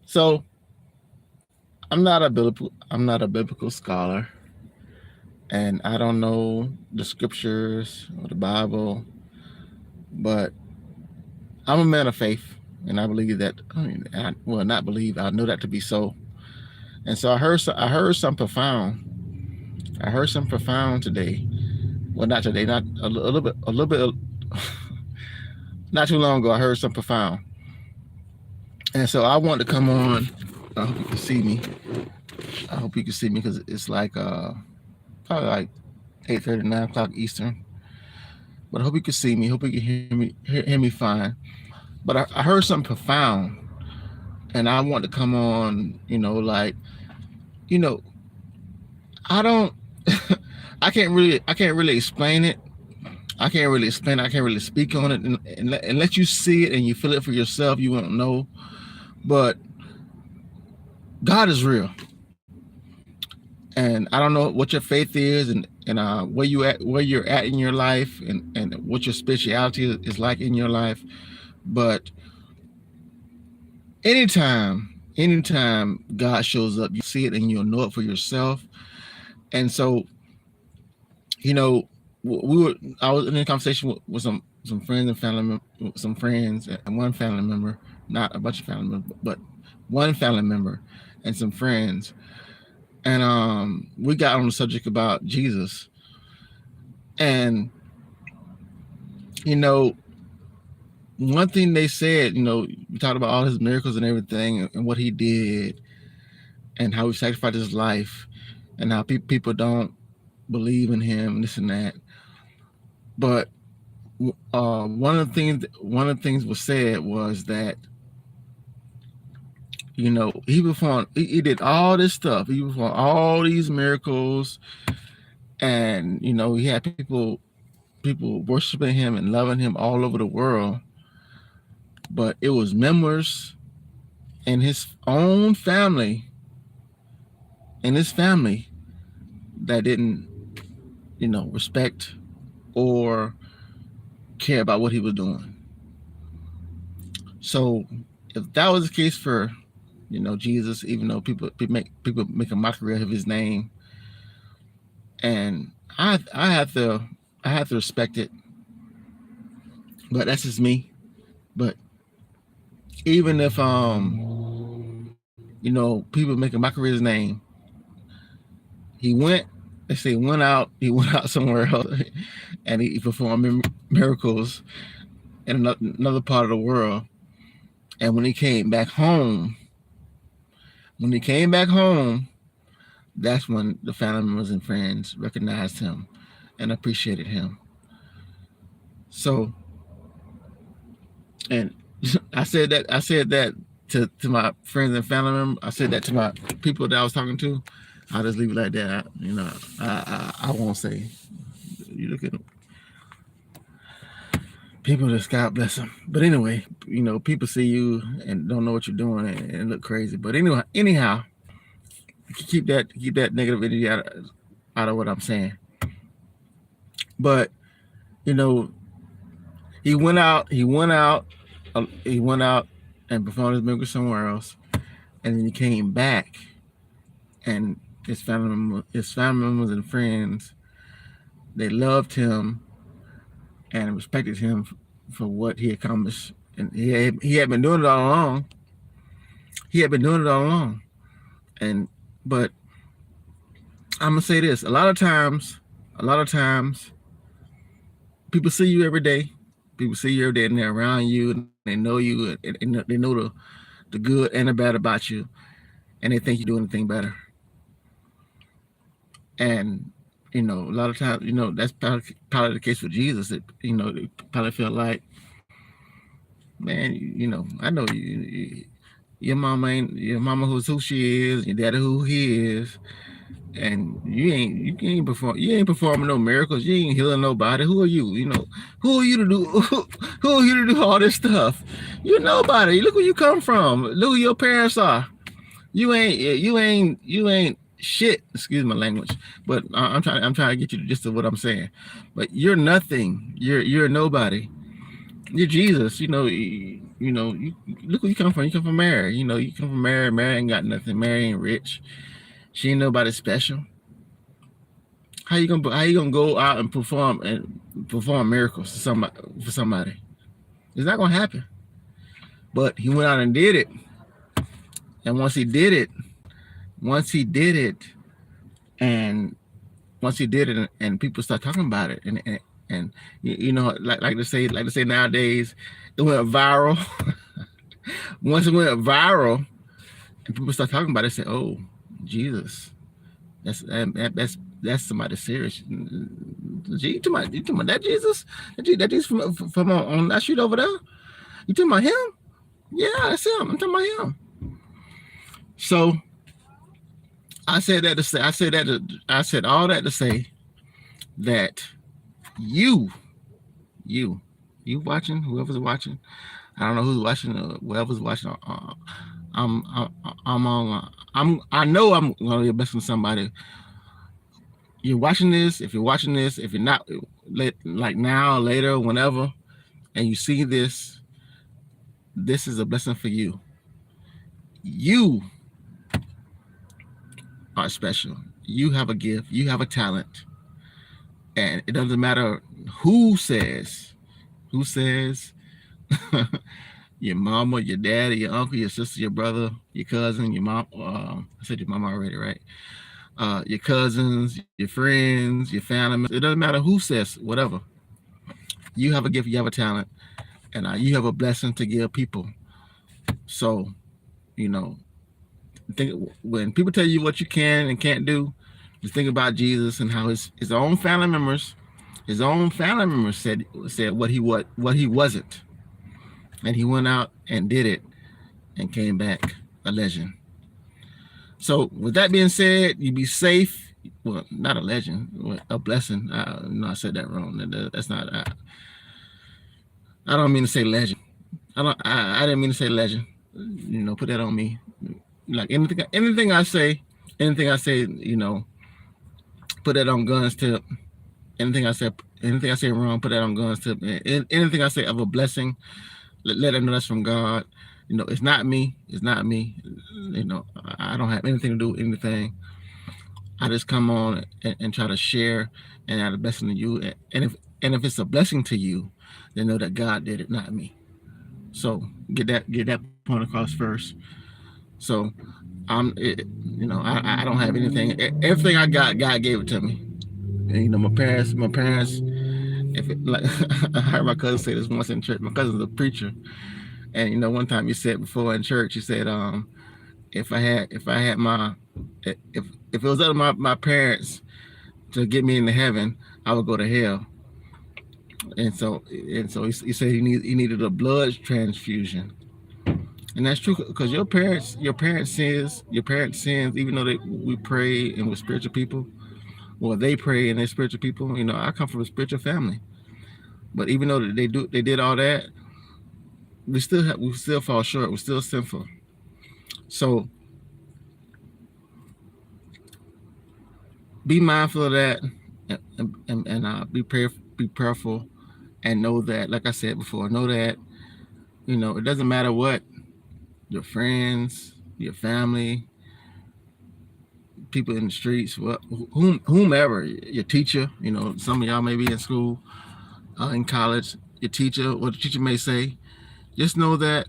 So I'm not a biblical scholar, and I don't know the scriptures or the Bible, but I'm a man of faith, and I believe that. Well, not believe. I know that to be so. And so I heard some profound. I heard some profound today. Well, not today. Not a little bit. Not too long ago, I heard some profound, and so I want to come on. I hope you can see me. I hope you can see me because it's like probably like 8:30, 9 o'clock Eastern. But I hope you can see me. Hope you can hear me fine. But I heard something profound, and I want to come on. You know, I don't. I can't really explain it. I can't really explain it. I can't really speak on it, and let you see it and you feel it for yourself. You won't know, but God is real, and I don't know what your faith is, and where you're at in your life, and what your spirituality is like in your life. But anytime God shows up, you see it and you'll know it for yourself. And so, you know, I was in a conversation with some friends and some friends and one family member, not a bunch of family members, but one family member and some friends. And we got on the subject about Jesus. And, you know, one thing they said, we talked about all his miracles and everything and what he did and how he sacrificed his life and how people don't believe in him and this and that. But one of the things was said was that he did all this stuff. He performed all these miracles, and he had people worshiping him and loving him all over the world. But it was members in his own family, that didn't respect or care about what he was doing. So if that was the case for Jesus, even though people make a mockery of his name, and I have to respect it, but that's just me. But even if people make a mockery of his name, he went. They say went out. He went out somewhere else, and he performed miracles in another part of the world. And when he came back home, that's when the family members and friends recognized him and appreciated him. So, and I said that to my friends and family members. I said that to my people that I was talking to. I'll just leave it like that. I won't say. You look at them. People just God bless them. But anyway, people see you and don't know what you're doing and look crazy. But anyhow, keep that negative energy out of what I'm saying. But you know, he went out and performed his miracle somewhere else, and then he came back, and his family members and friends, they loved him and respected him for what he accomplished, and he had been doing it all along. He had been doing it all along, and but I'm gonna say this: a lot of times, people see you every day. People see you every day, and they're around you, and they know you, and they know the good and the bad about you, and they think you do anything better. And a lot of times, that's probably the case with Jesus. That they probably feel like, man, I know your mama who's who she is, your daddy who he is, and you ain't performing no miracles. You ain't healing nobody. Who are you? Who are you to do? Who are you to do all this stuff? You're nobody. Look where you come from. Look who your parents are. You ain't shit. Excuse my language, but I'm trying to get you to just to what I'm saying. But you're nothing. You're nobody. You're Jesus. You look where you come from. You come from Mary. You come from Mary. Mary ain't got nothing. Mary ain't rich. She ain't nobody special. How you gonna go out and perform miracles for somebody? It's not gonna happen. But he went out and did it. And once he did it, and once he did it, and people start talking about it, and like to say nowadays, it went viral. Once it went viral, and people start talking about it, say, "Oh, Jesus, that's somebody serious." You talking about that Jesus? That Jesus from on that street over there? You talking about him? Yeah, that's him. I'm talking about him. So I said that to say. I said all that to say that you, you, you watching, whoever's watching. I don't know who's watching. Whoever's watching. I'm on. I know I'm gonna be blessing somebody. You're watching this. If you're watching this, if you're not, like now, later, whenever, and you see this, this is a blessing for you. You are special. You have a gift. You have a talent, and it doesn't matter who says. Who says? Your mama, your daddy, your uncle, your sister, your brother, your cousin, your mom. I said your mama already, right? Your cousins, your friends, your family members. It doesn't matter who says whatever. You have a gift, you have a talent, and you have a blessing to give people. So, you know, think when people tell you what you can and can't do, just think about Jesus and how his own family members, said what he wasn't, and he went out and did it and came back a legend. So with that being said, you be safe. Well, not a legend, a blessing. No, I said that wrong. That's not. I don't mean to say legend. I didn't mean to say legend. Put that on me. Like anything I say, put that on Guns Tip. Anything I say wrong, put that on Guns Tip. Anything I say of a blessing, let them know that's from God. It's not me. It's not me. I don't have anything to do with anything. I just come on and try to share and add a blessing to you. And if it's a blessing to you, then know that God did it, not me. So get that point across first. So I don't have anything. Everything I got, God gave it to me. And, my parents. If it, like I heard my cousin say this once in church. My cousin's a preacher, and one time you said before in church, you said, if I had my if it was up to my parents to get me into heaven, I would go to hell. And so he said he needed a blood transfusion. And that's true, because your parents sins, even though we pray and we're spiritual people, well, they pray and they're spiritual people. I come from a spiritual family, but even though they did all that, we still fall short. We're still sinful. So be mindful of that, and be prayerful, and know that, like I said before, know that it doesn't matter what your friends, your family, people in the streets, whomever, your teacher, some of y'all may be in school, in college, your teacher, what the teacher may say, just know that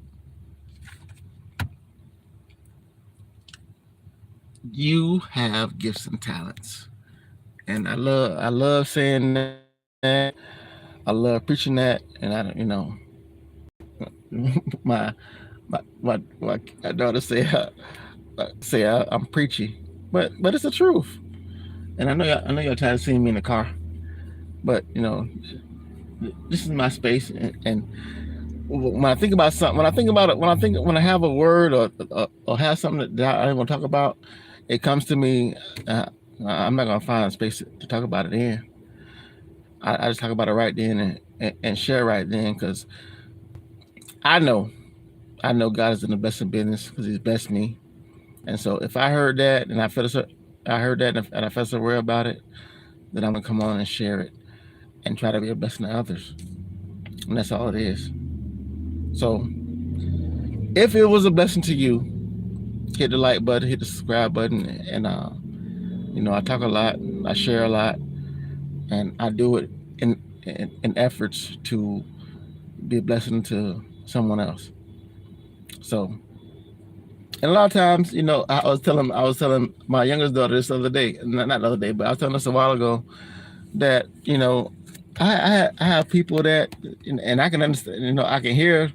you have gifts and talents. And I love saying that. I love preaching that, and my daughter say I'm preachy, but it's the truth. And I know y'all tired of seeing me in the car, but this is my space, and when I think about something, when I have a word or have something that I want to talk about, it comes to me. I'm not gonna find a space to talk about it in. I just talk about it right then and share right then, because I know God is in the blessing business, because He's blessed me. And so if I heard that and I heard that and I felt so worried about it, then I'm gonna come on and share it and try to be a blessing to others. And that's all it is. So if it was a blessing to you, hit the like button, hit the subscribe button, and I talk a lot, I share a lot, and I do it in efforts to be a blessing to someone else. So, and a lot of times, I was telling my youngest daughter this other day, not the other day, but I was telling us a while ago that I have people that, and I can understand, I can hear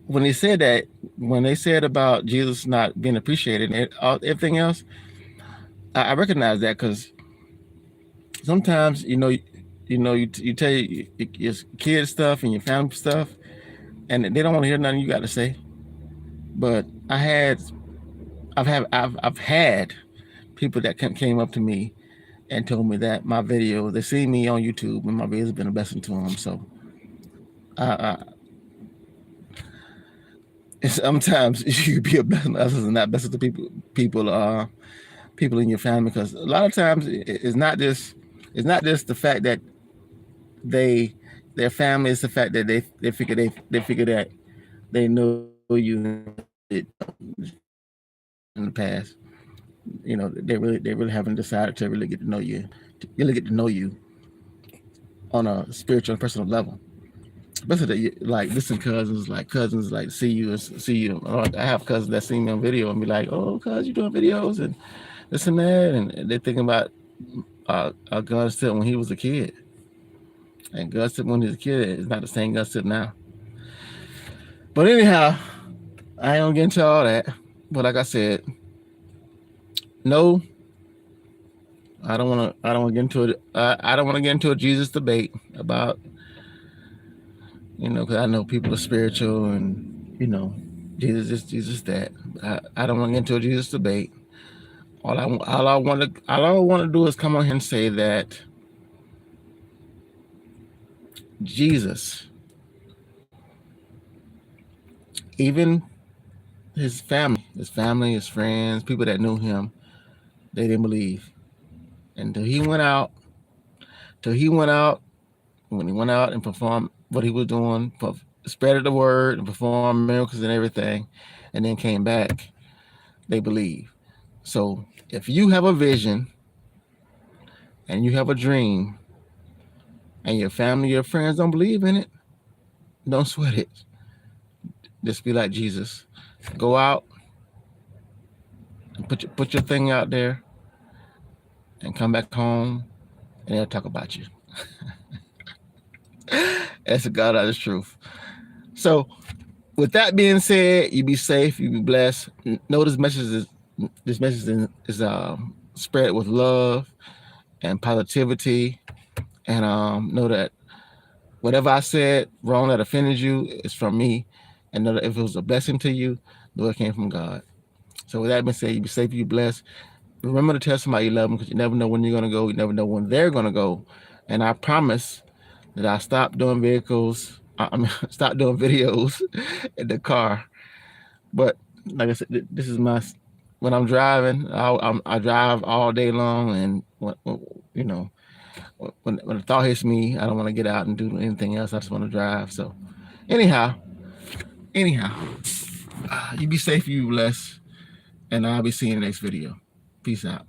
when they said that, when they said about Jesus not being appreciated and everything else. I recognize that, because sometimes you tell your kids stuff and your family stuff, and they don't want to hear nothing you got to say. But I've had people that came up to me and told me that my video, they see me on YouTube and my video has been a blessing to them. So sometimes you be a blessing to others and not blessing to people in your family, because a lot of times it's not just the fact that their family, is the fact that they figure that they know you in the past. They really haven't decided to really get to know you, on a spiritual and personal level. Especially like distant cousins, like see you. I have cousins that see me on video and be like, "Oh, cuz, you doing videos and this and that," and they're thinking about Gun Tip when he was a kid. And Gun Tip when he was a kid is not the same Gun Tip now. But anyhow, I ain't gonna get into all that. But like I said, no, I don't want to get into it. I don't want to get into a Jesus debate about, because I know people are spiritual and Jesus is Jesus that. I don't want to get into a Jesus debate. All I want to do is come on here and say that Jesus, even his family, his friends, people that knew him, they didn't believe until he went out. When he went out and performed what he was doing, spread the word and performed miracles and everything, and then came back, they believe. So if you have a vision and you have a dream and your family, your friends don't believe in it, don't sweat it. Just be like Jesus. Go out and put your thing out there and come back home and they'll talk about you. That's the God honest truth. So with that being said, you be safe, you be blessed. Know this message is spread with love and positivity, and know that whatever I said wrong that offended you is from me, and know that if it was a blessing to you, know it came from God. So with that being said, you be safe, you be blessed. Remember to tell somebody you love them, because you never know when you're gonna go, you never know when they're gonna go. And I promise that I stopped doing stop doing videos in the car. But like I said, this is when I'm driving, I drive all day long, and when the thought hits me, I don't want to get out and do anything else. I just want to drive. So anyhow, you be safe, you be blessed, and I'll be seeing you in the next video. Peace out.